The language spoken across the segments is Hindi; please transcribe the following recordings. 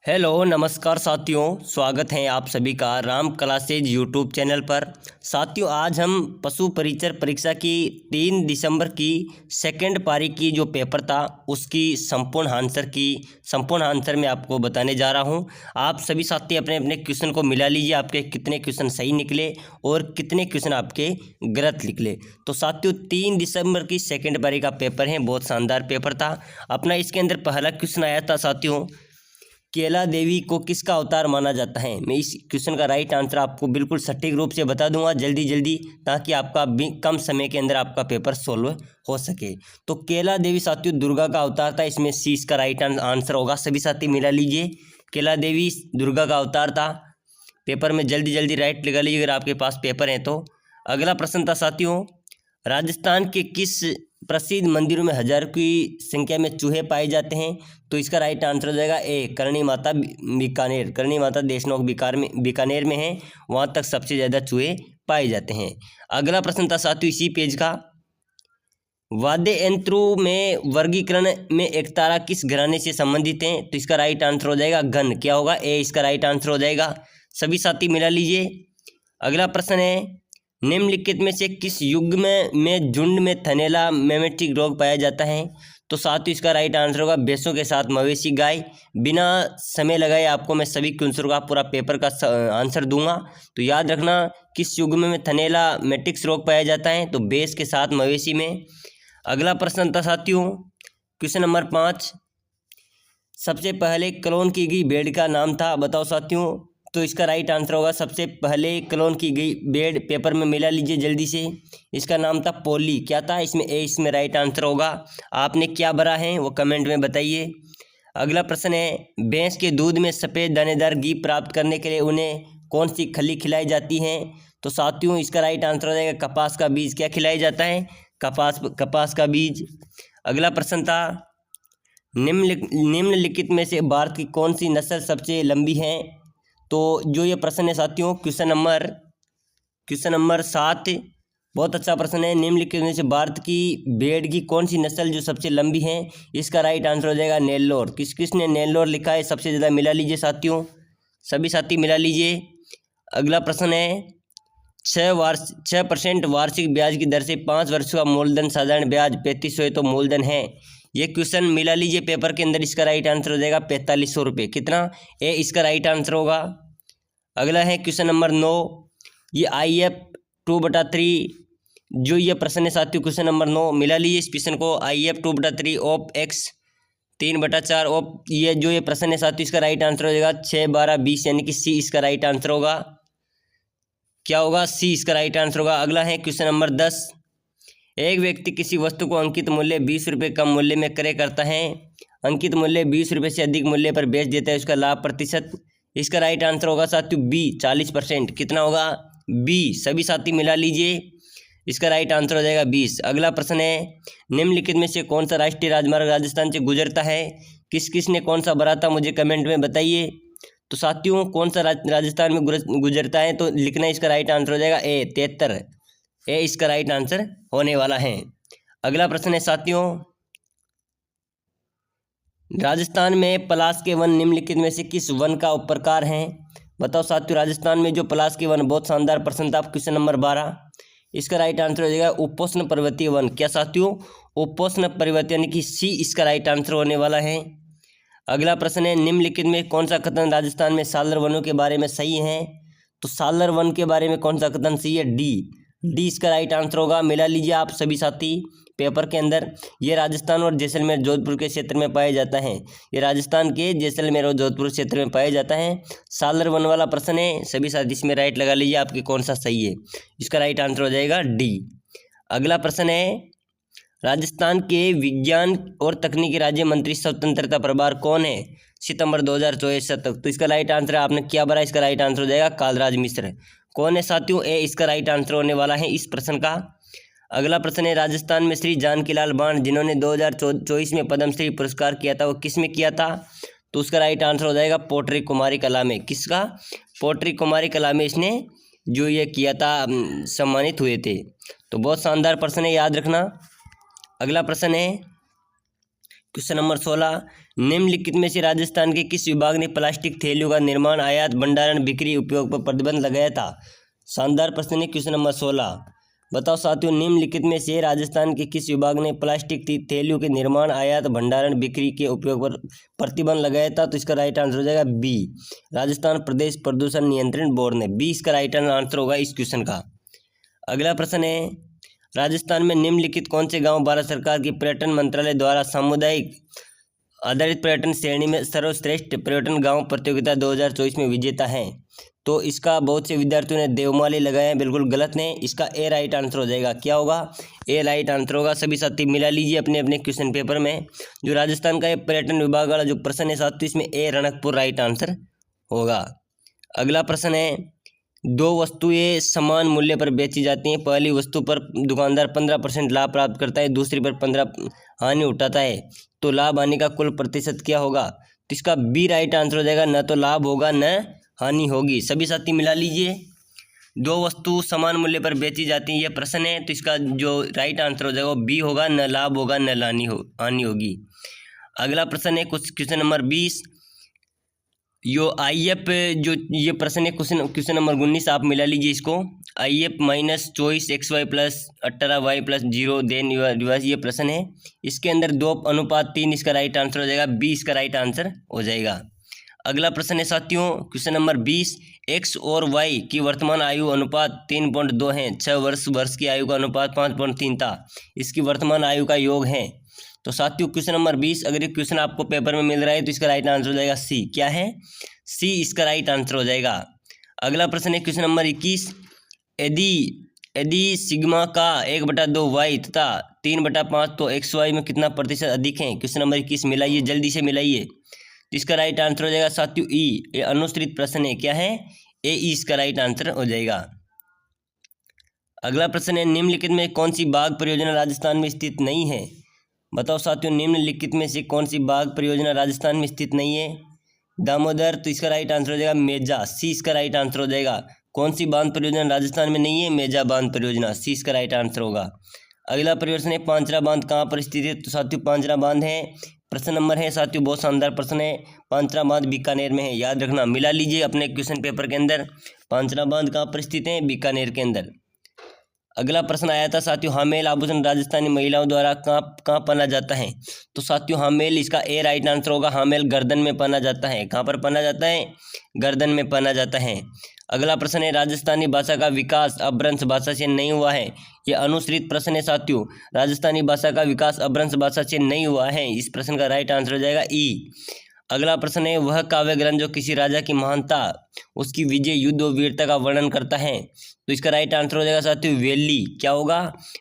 हेलो नमस्कार साथियों, स्वागत है आप सभी का राम क्लासेज यूट्यूब चैनल पर। साथियों, आज हम पशु परिचर परीक्षा की 3 दिसंबर की सेकंड पारी की जो पेपर था उसकी संपूर्ण आंसर मैं आपको बताने जा रहा हूं। आप सभी साथी अपने अपने क्वेश्चन को मिला लीजिए, आपके कितने क्वेश्चन सही निकले और कितने क्वेश्चन आपके गलत निकले। तो साथियों, 3 दिसंबर की सेकंड पारी का पेपर है, बहुत शानदार पेपर था अपना। इसके अंदर पहला क्वेश्चन आया था साथियों, केला देवी को किसका अवतार माना जाता है। मैं इस क्वेश्चन का राइट आंसर आपको बिल्कुल सटीक रूप से बता दूंगा जल्दी जल्दी, ताकि आपका कम समय के अंदर आपका पेपर सोल्व हो सके। तो केला देवी साथियों दुर्गा का अवतार था, इसमें सी इसका राइट आंसर होगा। सभी साथी मिला लीजिए, केला देवी दुर्गा का अवतार था। पेपर में जल्दी जल्दी राइट लगा लीजिए अगर आपके पास पेपर है तो। अगला प्रश्न था साथियों, राजस्थान के किस प्रसिद्ध मंदिरों में हजारों की संख्या में चूहे पाए जाते हैं। तो इसका राइट आंसर हो जाएगा ए, करणी माता बीकानेर। करणी माता देशनोक बीकानेर में है, वहाँ तक सबसे ज़्यादा चूहे पाए जाते हैं। अगला प्रश्न था साथियों इसी पेज का, वाद्य यंत्रों में वर्गीकरण में एकतारा किस घराने से संबंधित है। तो इसका राइट आंसर हो जाएगा घन। क्या होगा, ए इसका राइट आंसर हो जाएगा। सभी साथी मिला लीजिए। अगला प्रश्न है, निम्नलिखित में से किस युग में झुंड में थनैला मेमेटिक रोग पाया जाता है। तो साथियों इसका राइट आंसर होगा भैंसों के साथ मवेशी गाय। बिना समय लगाए आपको मैं सभी क्वेश्चन का पूरा पेपर का आंसर दूंगा, तो याद रखना किस युग में थनैला मेटिक्स रोग पाया जाता है। तो भैंस के साथ मवेशी में। अगला प्रश्न था साथियों क्वेश्चन नंबर 5, सबसे पहले क्लोन की गई भेड़ का नाम था, बताओ साथियों। तो इसका राइट आंसर होगा सबसे पहले क्लोन की गई भेड़, पेपर में मिला लीजिए जल्दी से। इसका नाम था पोली। क्या था इसमें, ए इसमें राइट आंसर होगा। आपने क्या भरा है वो कमेंट में बताइए। अगला प्रश्न है, भैंस के दूध में सफ़ेद दानेदार घी प्राप्त करने के लिए उन्हें कौन सी खली खिलाई जाती है। तो साथियों इसका राइट आंसर हो जाएगा कपास का बीज। क्या खिलाया जाता है, कपास का बीज। अगला प्रश्न था, निम्नलिखित में से भारत की कौन सी नस्ल सबसे लंबी है। तो जो ये प्रश्न है साथियों क्वेश्चन नंबर 7, बहुत अच्छा प्रश्न है। निम्नलिखित में से भारत की भेड़ की कौन सी नस्ल जो सबसे लंबी है। इसका राइट आंसर हो जाएगा नेल्लोर। किसने नेल्लोर लिखा है सबसे ज़्यादा, मिला लीजिए साथियों। सभी साथी मिला लीजिए। अगला प्रश्न है, 6% वार्षिक ब्याज की दर से 5 वर्ष का मूलधन साधारण ब्याज 3500 है तो मूलधन है। ये क्वेश्चन मिला लीजिए पेपर के अंदर। इसका राइट आंसर हो जाएगा 4500 रुपये। कितना, ए इसका राइट आंसर होगा। अगला है क्वेश्चन नंबर 9, ये IF 2/3 जो ये प्रश्न है साथियों क्वेश्चन नंबर 9, मिला लीजिए इस क्वेश्चन को। IF 2/3 ऑफ x 3/4 ऑफ ये जो ये प्रश्न है साथियों इसका राइट आंसर हो जाएगा 6, 12, 20 यानी कि सी इसका राइट आंसर होगा। क्या होगा, सी इसका राइट आंसर होगा। अगला है क्वेश्चन नंबर 10, एक व्यक्ति किसी वस्तु को अंकित मूल्य 20 रुपये कम मूल्य में क्रय करता है, अंकित मूल्य 20 रुपये से अधिक मूल्य पर बेच देता है, उसका लाभ प्रतिशत। इसका राइट आंसर होगा साथियों बी 40%। कितना होगा, बी। सभी साथी मिला लीजिए, इसका राइट आंसर हो जाएगा 20। अगला प्रश्न है, निम्नलिखित में से कौन सा राष्ट्रीय राजमार्ग राजस्थान से गुजरता है। किसने कौन सा भरा था मुझे कमेंट में बताइए। तो साथियों कौन सा राजस्थान में गुजरता है, तो लिखना इसका राइट आंसर हो जाएगा ए 73। ए इसका राइट आंसर होने वाला है। अगला प्रश्न है साथियों, राजस्थान में पलाश के वन निम्नलिखित में से किस वन का उपप्रकार है। बताओ साथियों, राजस्थान में जो पलाश के वन, बहुत शानदार प्रश्न था क्वेश्चन नंबर 12। इसका राइट आंसर हो जाएगा उपोष्ण पर्वतीय वन। क्या साथियों, उपोष्ण पर्वतीय यानी कि सी इसका राइट आंसर होने वाला है। अगला प्रश्न है, निम्नलिखित में कौन सा कथन राजस्थान में सालर वनों के बारे में सही है। तो सालर वन के बारे में कौन सा कथन सही है, डी इसका राइट आंसर होगा। मिला लीजिए आप सभी साथी पेपर के अंदर। ये राजस्थान और जैसलमेर जोधपुर के क्षेत्र में पाया जाता है। ये राजस्थान के जैसलमेर और जोधपुर क्षेत्र में पाया जाता है। सालर वन वाला प्रश्न है, सभी साथी इसमें राइट लगा लीजिए आपके कौन सा सही है। इसका राइट आंसर हो जाएगा डी। अगला प्रश्न है, राजस्थान के विज्ञान और तकनीकी राज्य मंत्री स्वतंत्रता प्रभार कौन है सितंबर 2024 तक। तो इसका राइट आंसर आपने क्या भरा, इसका राइट आंसर हो जाएगा कालराज मिश्र। कौन है साथियों, ए इसका राइट आंसर होने वाला है इस प्रश्न का। अगला प्रश्न है, राजस्थान में श्री जानकीलाल बाण जिन्होंने 2024 में पद्मश्री पुरस्कार किया था वो किस में किया था। तो उसका राइट आंसर हो जाएगा पोट्री कुमारी कला में। किसका, पोट्री कुमारी कला में इसने जो ये किया था सम्मानित हुए थे। तो बहुत शानदार प्रश्न है, याद रखना। अगला प्रश्न है, क्वेश्चन नंबर 16, निम्नलिखित में से राजस्थान के किस विभाग ने प्लास्टिक थैलियों का निर्माण, आयात, भंडारण, बिक्री, उपयोग पर प्रतिबंध लगाया था? शानदार प्रश्न है क्वेश्चन नंबर 16। बताओ साथियों, निम्नलिखित में से राजस्थान के किस विभाग ने प्लास्टिक थैलियों के निर्माण, आयात, भंडारण, बिक्री के उपयोग पर प्रतिबंध लगाया था? तो इसका राइट आंसर हो जाएगा बी, राजस्थान प्रदेश प्रदूषण नियंत्रण बोर्ड ने। बी इसका राइट आंसर होगा इस क्वेश्चन का। अगला प्रश्न है, राजस्थान में निम्नलिखित कौन से गांव भारत सरकार की पर्यटन मंत्रालय द्वारा सामुदायिक आधारित पर्यटन श्रेणी में सर्वश्रेष्ठ पर्यटन गांव प्रतियोगिता 2024 में विजेता हैं? तो इसका बहुत से विद्यार्थियों ने देवमाली लगाए हैं, बिल्कुल गलत ने। इसका ए राइट आंसर हो जाएगा। क्या होगा? ए राइट आंसर होगा। सभी साथी मिला लीजिए अपने अपने क्वेश्चन पेपर में। जो राजस्थान का ये पर्यटन विभाग वाला जो प्रश्न है साथियों, इसमें ए रणकपुर राइट आंसर होगा। अगला प्रश्न है, दो वस्तुएं समान मूल्य पर बेची जाती हैं। पहली वस्तु पर दुकानदार 15% लाभ प्राप्त करता है, दूसरी पर 15 हानि उठाता है, तो लाभ हानि का कुल प्रतिशत क्या होगा? तो इसका बी राइट आंसर हो जाएगा, न तो लाभ होगा न हानि होगी। सभी साथी मिला लीजिए। दो वस्तु समान मूल्य पर बेची जाती हैं, यह प्रश्न है, तो इसका जो राइट आंसर हो जाएगा वो बी होगा, न लाभ होगा न हानि होगी। अगला प्रश्न है क्वेश्चन नंबर 20, यो IF जो ये प्रश्न है क्वेश्चन नंबर 19, आप मिला लीजिए इसको। IF -24xy + 18y + 0 then reverse, ये प्रश्न है। इसके अंदर 2:3 इसका राइट आंसर हो जाएगा। बी इसका राइट आंसर हो जाएगा। अगला प्रश्न है साथियों क्वेश्चन नंबर 20, x और y की वर्तमान आयु अनुपात 3.2 है। 6 वर्ष की आयु का अनुपात 5.3 था। इसकी वर्तमान आयु का योग है। तो साथियों क्वेश्चन नंबर 20, अगर ये क्वेश्चन आपको पेपर में मिल रहा है तो इसका राइट आंसर हो जाएगा सी। क्या है? सी इसका राइट आंसर हो जाएगा। अगला प्रश्न है क्वेश्चन नंबर 21, यदि सिग्मा का 1/2y तथा 3/5 तो xy में कितना प्रतिशत अधिक है? क्वेश्चन नंबर 21 मिलाइए, जल्दी से मिलाइए। तो इसका राइट आंसर हो जाएगा साथियों ई। ये अनुश्रित प्रश्न है। क्या है? ए ई इसका राइट आंसर हो जाएगा। अगला प्रश्न है, निम्नलिखित में कौन सी बाघ परियोजना राजस्थान में स्थित नहीं है? बताओ साथियों, निम्नलिखित में से कौन सी बाघ परियोजना राजस्थान में स्थित नहीं है? दामोदर, तो इसका राइट आंसर हो जाएगा मेजा। सी इसका राइट आंसर हो जाएगा। कौन सी बांध परियोजना राजस्थान में नहीं है? मेजा बांध परियोजना। सी इसका राइट आंसर होगा। अगला प्रश्न है, पांचरा बांध कहाँ पर स्थित है? तो साथियों पांचरा बांध है, प्रश्न नंबर है साथियों, बहुत शानदार प्रश्न है। पांचरा बांध बीकानेर में है, याद रखना। मिला लीजिए अपने क्वेश्चन पेपर के अंदर। पांचरा बांध कहाँ पर स्थित है? बीकानेर के अंदर। अगला प्रश्न आया था साथियों, हामेल आभूषण राजस्थानी महिलाओं द्वारा कहाँ पहना जाता है? तो साथियों हामेल इसका ए राइट आंसर होगा। हामेल गर्दन में पहना जाता है। कहाँ पर पहना जाता है? गर्दन में पहना जाता है। अगला प्रश्न है, राजस्थानी भाषा का विकास अपभ्रंश भाषा से नहीं हुआ है। यह अनुश्रित प्रश्न है साथियों। राजस्थानी भाषा का विकास अपभ्रंश भाषा से नहीं हुआ है। इस प्रश्न का राइट आंसर हो जाएगा ई। अगला प्रश्न है, वह काव्य ग्रंथ जो किसी राजा की महानता, उसकी विजय, युद्ध और वीरता का वर्णन करता है। तो इसका राइट आंसर हो जाएगा साथियों वैली। क्या होगा?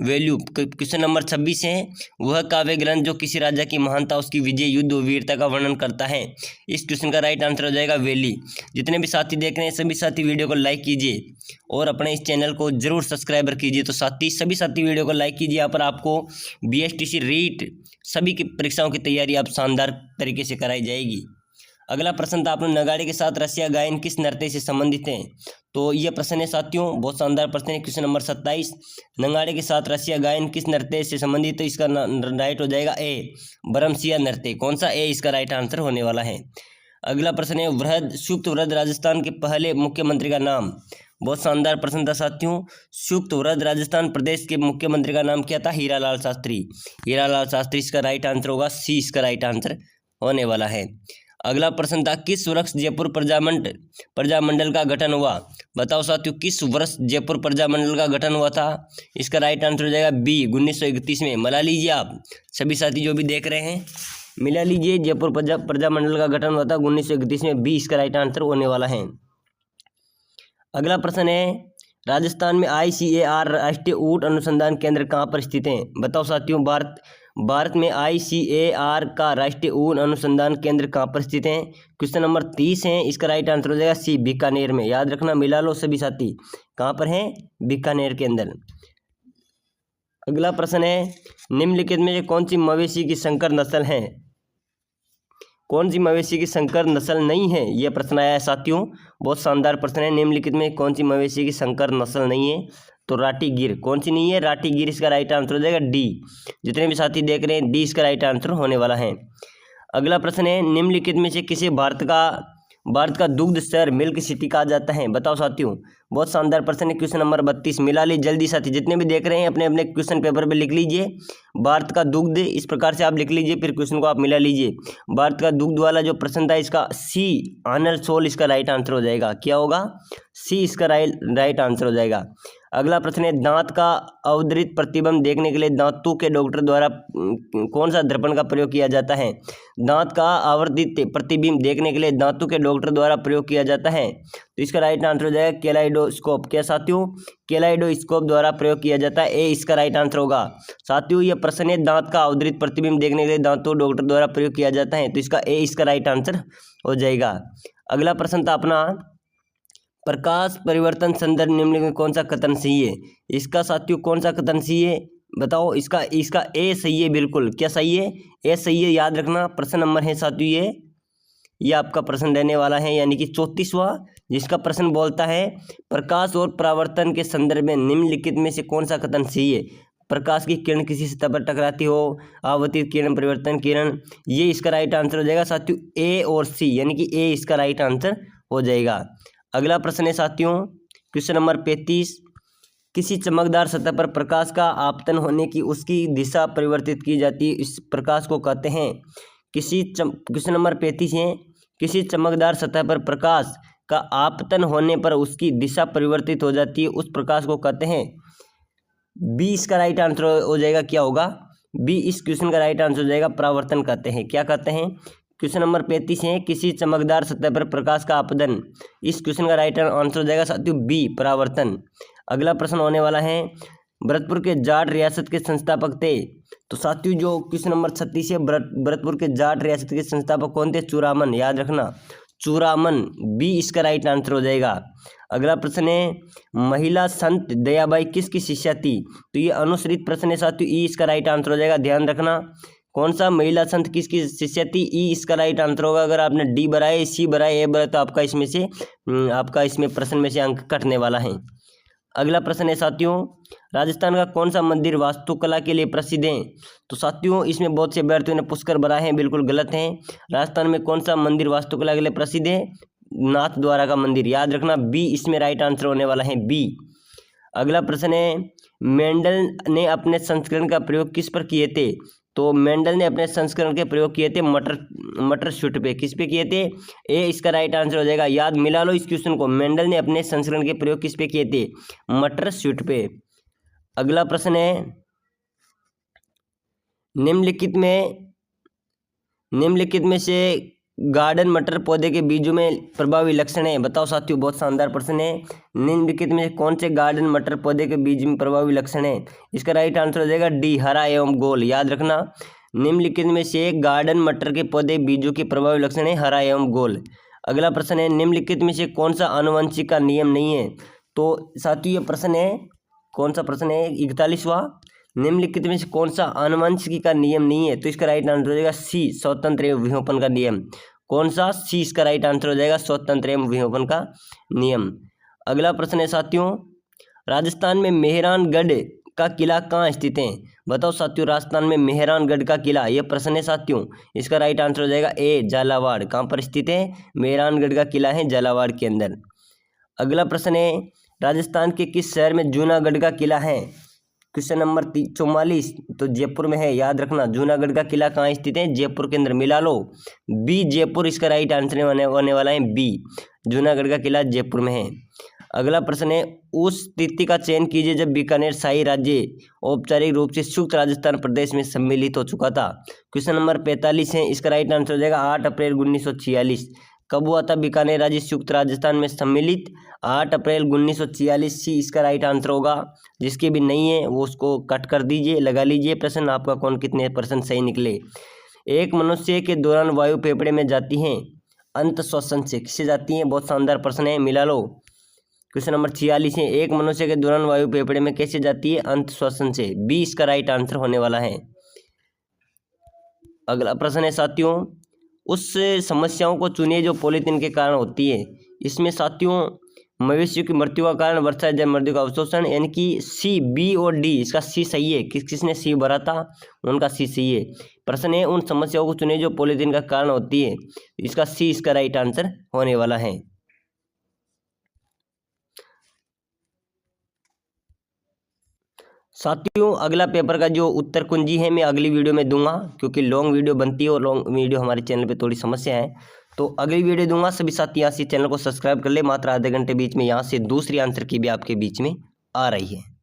वैल्यू। क्वेश्चन नंबर 26 है, वह काव्य ग्रंथ जो किसी राजा की महानता, उसकी विजय, युद्ध और वीरता का वर्णन करता है। इस क्वेश्चन का राइट आंसर हो जाएगा वैली। जितने भी साथी देख रहे हैं सभी साथी वीडियो को लाइक कीजिए और अपने इस चैनल को जरूर सब्सक्राइबर कीजिए। तो सभी साथी वीडियो को लाइक कीजिए। यहाँ पर आपको BSTC रीट सभी की परीक्षाओं की तैयारी आप शानदार तरीके से कराई जाएगी। अगला प्रश्न था, आपने नगाड़े के साथ रसिया गायन किस नृत्य से संबंधित है? तो यह प्रश्न है साथियों, बहुत शानदार प्रश्न है। क्वेश्चन नंबर 27, नगाड़े के साथ रसिया गायन किस नृत्य से संबंधित है? इसका राइट हो जाएगा ए, बरमसिया नृत्य। कौन सा? ए इसका राइट आंसर होने वाला है। अगला प्रश्न है, सुक्त वृद्ध राजस्थान के पहले मुख्यमंत्री का नाम। बहुत शानदार प्रश्न था साथियों। सुक्त वृद्ध राजस्थान प्रदेश के मुख्यमंत्री का नाम क्या था? हीरालाल शास्त्री। हीरालाल शास्त्री इसका राइट आंसर होगा। सी इसका राइट आंसर होने वाला है। अगला प्रश्न था, किस वर्ष जयपुर प्रजामंडल का गठन हुआ? बताओ साथियों, किस वर्ष जयपुर प्रजामंडल का गठन हुआ था? इसका राइट आंसर हो जाएगा बी, 1931 में। मिला लीजिए आप सभी साथी जो भी देख रहे हैं, मिला लीजिए। जयपुर प्रजामंडल का गठन हुआ था 1931 में। बी इसका राइट आंसर होने वाला है। अगला प्रश्न है, राजस्थान में ICAR राष्ट्रीय ऊंट अनुसंधान केंद्र कहाँ पर स्थित है? बताओ साथियों, भारत में ICAR का राष्ट्रीय ऊन अनुसंधान केंद्र कहाँ पर स्थित है? क्वेश्चन नंबर 30 है। इसका राइट आंसर हो जाएगा सी, बीकानेर में। याद रखना, मिला लो सभी साथी। कहाँ पर है? बीकानेर के अंदर। अगला प्रश्न है, निम्नलिखित में से कौन सी मवेशी की संकर नस्ल है? कौन सी मवेशी की संकर नस्ल नहीं है? यह प्रश्न आया है साथियों, बहुत शानदार प्रश्न है। निम्नलिखित में कौन सी मवेशी की संकर नस्ल नहीं है? तो राटीगिर कौन सी नहीं है, राटीगिर इसका राइट आंसर हो जाएगा डी। जितने भी साथी देख रहे हैं डी इसका राइट आंसर होने वाला है। अगला प्रश्न है, निम्नलिखित में से किसे भारत का दुग्ध शहर मिल्क सिटी कहा जाता है, बताओ साथियों। बहुत शानदार प्रश्न है, क्वेश्चन नंबर 32 मिला ली जल्दी साथी, जितने भी देख रहे हैं अपने अपने क्वेश्चन पेपर पे लिख लीजिए भारत का दुग्ध, इस प्रकार से आप लिख लीजिए, फिर क्वेश्चन को आप मिला लीजिए। भारत का दुग्ध वाला जो प्रश्न था इसका सी आर्नल्ड शॉल इसका राइट आंसर हो जाएगा। क्या होगा, सी इसका राइट आंसर हो जाएगा। अगला प्रश्न है, दांत का अवधृत प्रतिबिंब देखने के लिए दांतों के डॉक्टर द्वारा कौन सा दर्पण का प्रयोग किया जाता है। दांत का आवर्धित प्रतिबिंब देखने के लिए दांतों के डॉक्टर द्वारा प्रयोग किया जाता है, तो इसका राइट आंसर हो जाएगा केलाइडोस्कोप। क्या साथियों, केलाइडोस्कोप द्वारा प्रयोग किया जाता है, ए इसका राइट आंसर होगा। साथियों यह प्रश्न है, दांत का अवधृत प्रतिबिंब देखने के लिए दांतों डॉक्टर द्वारा प्रयोग किया जाता है, तो इसका ए इसका राइट आंसर हो जाएगा। अगला प्रश्न था अपना, प्रकाश परिवर्तन संदर्भ निम्नलिखित में कौन सा कथन सही है। इसका साथियों कौन सा कथन सही है बताओ। इसका ए सही है, बिल्कुल। क्या सही है, ए सही है, याद रखना। प्रश्न नंबर है साथियों ये आपका प्रश्न रहने वाला है, यानी कि 34वां, जिसका प्रश्न बोलता है प्रकाश और परावर्तन के संदर्भ में निम्नलिखित में से कौन सा कथन सही है। प्रकाश की किरण किसी सतह पर टकराती हो, आवर्तित किरण, परिवर्तन किरण, ये इसका राइट आंसर हो जाएगा साथियों ए और सी, यानी कि ए इसका राइट आंसर हो जाएगा। अगला प्रश्न है साथियों क्वेश्चन नंबर 35, किसी चमकदार सतह पर प्रकाश का आपतन होने की उसकी दिशा परिवर्तित की जाती है, इस प्रकाश को कहते हैं क्वेश्चन नंबर 35 है, किसी चमकदार सतह पर प्रकाश का आपतन होने पर उसकी दिशा परिवर्तित हो जाती है, उस प्रकाश को कहते हैं। बी इसका राइट आंसर हो जाएगा। क्या होगा, बी इस क्वेश्चन का राइट आंसर हो जाएगा, परावर्तन कहते हैं। क्या कहते हैं, क्वेश्चन नंबर 35 है, किसी चमकदार सतह पर प्रकाश का आपतन, इस क्वेश्चन का राइट आंसर हो जाएगा साथियों बी, परावर्तन। अगला प्रश्न होने वाला है, भरतपुर के जाट रियासत के संस्थापक थे, तो साथियों जो क्वेश्चन नंबर 36 है, भरतपुर के जाट रियासत के संस्थापक कौन थे, चूड़ामन, याद रखना चूड़ामन, बी इसका राइट आंसर हो जाएगा। अगला प्रश्न है, महिला संत दयाबाई किसकी शिष्या थी, तो ये अनुश्रित प्रश्न है साथियों, ई इसका राइट आंसर हो जाएगा। ध्यान रखना कौन सा, महिला संत किसकी शिष्या थी, ई इसका राइट आंसर होगा। अगर आपने डी भराए, सी भराए, ए भराए, तो आपका इसमें प्रश्न में से अंक कटने वाला है। अगला प्रश्न है साथियों, राजस्थान का कौन सा मंदिर वास्तुकला के लिए प्रसिद्ध है, तो साथियों इसमें बहुत से अभ्यर्थियों ने पुष्कर भरा है, बिल्कुल गलत है। राजस्थान में कौन सा मंदिर वास्तुकला के लिए प्रसिद्ध है, नाथ द्वारा का मंदिर, याद रखना बी इसमें राइट आंसर होने वाला है, बी। अगला प्रश्न है, मेंडल ने अपने संस्करण का प्रयोग किस पर किए थे, तो मेंडल ने अपने संस्करण के प्रयोग किए थे मटर शूट पे, किस पे किए थे, ए इसका राइट आंसर हो जाएगा। याद मिला लो इस क्वेश्चन को, मेंडल ने अपने संस्करण के प्रयोग किस पे किए थे, मटर शूट पे। अगला प्रश्न है, निम्नलिखित में से गार्डन मटर पौधे के बीजों में प्रभावी लक्षण है, बताओ साथियों। बहुत शानदार प्रश्न है, निम्नलिखित में कौन से गार्डन मटर पौधे के बीज में प्रभावी लक्षण है, इसका राइट आंसर हो जाएगा डी, हरा एवं गोल, याद रखना। निम्नलिखित में से गार्डन मटर के पौधे बीजों के प्रभावी लक्षण है हरा एवं गोल। अगला प्रश्न है, निम्नलिखित में से कौन सा आनुवंशिक का नियम नहीं है, तो साथियों ये प्रश्न है, कौन सा प्रश्न है, 41वां, निम्नलिखित में से कौन सा आनुवंशिकी का नियम नहीं है, तो इसका राइट आंसर हो जाएगा सी, स्वतंत्र एवं विलोपन का नियम। कौन सा, सी इसका राइट आंसर हो जाएगा, स्वतंत्र एवं विलोपन का नियम। अगला प्रश्न है साथियों, राजस्थान में मेहरानगढ़ का किला कहाँ स्थित है, बताओ साथियों। राजस्थान में मेहरानगढ़ का किला, यह प्रश्न है साथियों, इसका राइट आंसर हो जाएगा ए, झालावाड़। कहाँ पर स्थित है, मेहरानगढ़ का किला है झालावाड़ के अंदर। अगला प्रश्न है, राजस्थान के किस शहर में जूनागढ़ का किला है, क्वेश्चन नंबर 44, तो जयपुर में है, याद रखना। जूनागढ़ का किला कहाँ स्थित है, जयपुर के अंदर, मिला लो बी, जयपुर इसका राइट आंसर होने वाला है बी, जूनागढ़ का किला जयपुर में है। अगला प्रश्न है, उस तिथि का चयन कीजिए जब बीकानेर शाही राज्य औपचारिक रूप से संयुक्त राजस्थान प्रदेश में सम्मिलित हो चुका था। क्वेश्चन नंबर 45 है, इसका राइट आंसर हो जाएगा 8 अप्रैल 1946। कब हुआ था बीकानेर राज्य संयुक्त राजस्थान में सम्मिलित, 8 अप्रैल 1946, सी इसका राइट आंसर होगा। जिसके भी नहीं है वो उसको कट कर दीजिए, लगा लीजिए प्रश्न, आपका कौन कितने % सही निकले। एक मनुष्य के दौरान वायु फेफड़े में जाती हैं अंत श्वसन से, किससे जाती हैं, बहुत शानदार प्रश्न है, मिला लो। क्वेश्चन नंबर 46 है, एक मनुष्य के दौरान वायु फेफड़े में कैसे जाती है, अंत श्वसन से, बी इसका राइट आंसर होने वाला है। अगला प्रश्न है साथियों, उस समस्याओं को चुनिए जो पॉलीथीन के कारण होती है। इसमें साथियों मवेशियों की मृत्यु का कारण वर्षा जल मृत्यु का अवशोषण, यानी कि सी, बी और डी, इसका सी सही है। किसने सी भरा था, उनका सी सही है। प्रश्न है उन समस्याओं को चुने जो पॉलीथीन का कारण होती है, इसका सी इसका राइट आंसर होने वाला है। साथियों अगला पेपर का जो उत्तर कुंजी है मैं अगली वीडियो में दूंगा, क्योंकि लॉन्ग वीडियो बनती है और लॉन्ग वीडियो हमारे चैनल पे थोड़ी समस्या है, तो अगली वीडियो दूंगा। सभी साथी यहाँ से चैनल को सब्सक्राइब कर ले, मात्र आधे घंटे बीच में यहाँ से दूसरी आंसर की भी आपके बीच में आ रही है।